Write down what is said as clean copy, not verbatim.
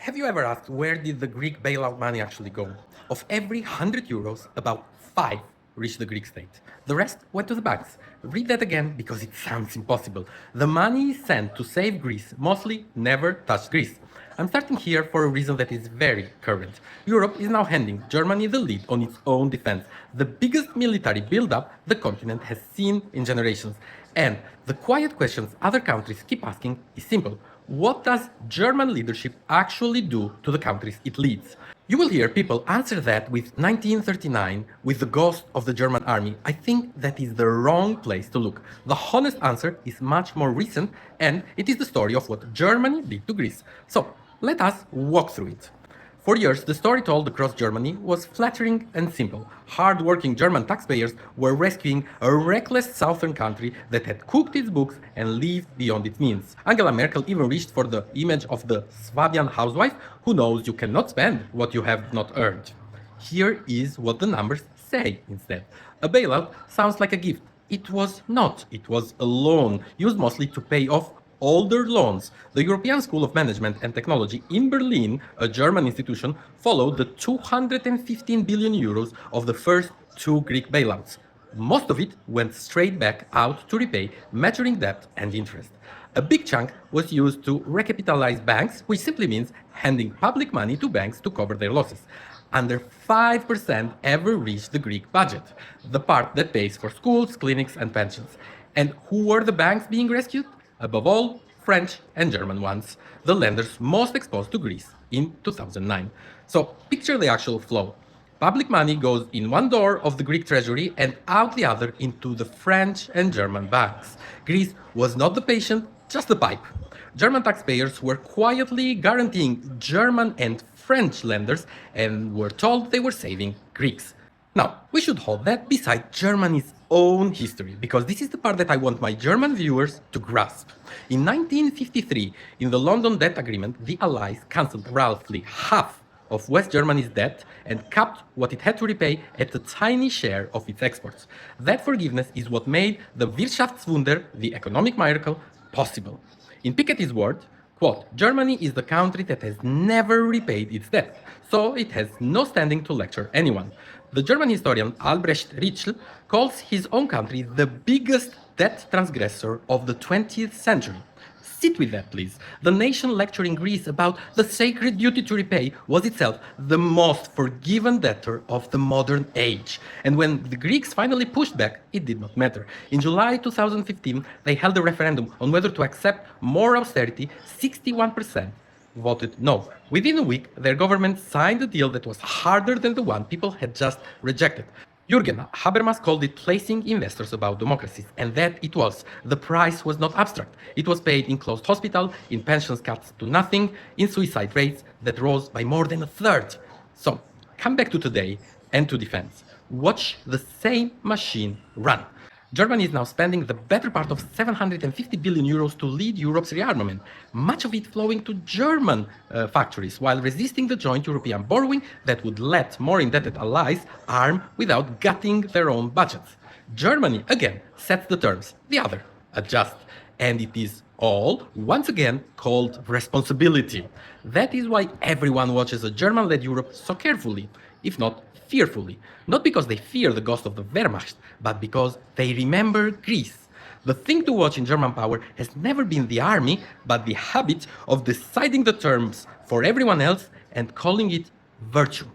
Have you ever asked where did the Greek bailout money actually go? Of every 100 euros, about 5 reached the Greek state. The rest went to the banks. Read that again because it sounds impossible. The money sent to save Greece mostly never touched Greece. I'm starting here for a reason that is very current. Europe is now handing Germany the lead on its own defense, the biggest military build-up the continent has seen in generations. And the quiet questions other countries keep asking is simple. What does German leadership actually do to the countries it leads? You will hear people answer that with 1939, with the ghost of the German army. I think that is the wrong place to look. The honest answer is much more recent, and it is the story of what Germany did to Greece. So, let us walk through it. For years, the story told across Germany was flattering and simple. Hard-working German taxpayers were rescuing a reckless southern country that had cooked its books and lived beyond its means. Angela Merkel even reached for the image of the Swabian housewife who knows you cannot spend what you have not earned. Here is what the numbers say instead. A bailout sounds like a gift. It was not. It was a loan, used mostly to pay off older loans. The European School of Management and Technology in Berlin, a German institution, followed the 215 billion euros of the first two Greek bailouts. Most of it went straight back out to repay maturing debt and interest. A big chunk was used to recapitalize banks, which simply means handing public money to banks to cover their losses. Under 5% ever reached the Greek budget, the part that pays for schools, clinics, and pensions. And who were the banks being rescued? Above all, French and German ones, the lenders most exposed to Greece in 2009. So picture the actual flow. Public money goes in one door of the Greek treasury and out the other into the French and German banks. Greece was not the patient, just the pipe. German taxpayers were quietly guaranteeing German and French lenders and were told they were saving Greeks. Now, we should hold that beside Germany's own history, because this is the part that I want my German viewers to grasp. In 1953, in the London Debt Agreement, the Allies cancelled roughly half of West Germany's debt and capped what it had to repay at a tiny share of its exports. That forgiveness is what made the Wirtschaftswunder, the economic miracle, possible. In Piketty's words, quote, Germany is the country that has never repaid its debt, so it has no standing to lecture anyone. The German historian Albrecht Ritschl calls his own country the biggest debt transgressor of the 20th century. Sit with that, please. The nation lecturing Greece about the sacred duty to repay was itself the most forgiven debtor of the modern age. And when the Greeks finally pushed back, it did not matter. In July 2015, they held a referendum on whether to accept more austerity. 61% voted no. Within a week, their government signed a deal that was harder than the one people had just rejected. Jürgen Habermas called it placing investors about democracies, and that it was. The price was not abstract. It was paid in closed hospital, in pensions cuts to nothing, in suicide rates that rose by more than a third. So, come back to today and to defense. Watch the same machine run. Germany is now spending the better part of 750 billion euros to lead Europe's rearmament, much of it flowing to German factories, while resisting the joint European borrowing that would let more indebted allies arm without gutting their own budgets. Germany, again, sets the terms, the other adjust. And it is all, once again, called responsibility. That is why everyone watches a German-led Europe so carefully, if not fearfully. Not because they fear the ghost of the Wehrmacht, but because they remember Greece. The thing to watch in German power has never been the army, but the habit of deciding the terms for everyone else and calling it virtue.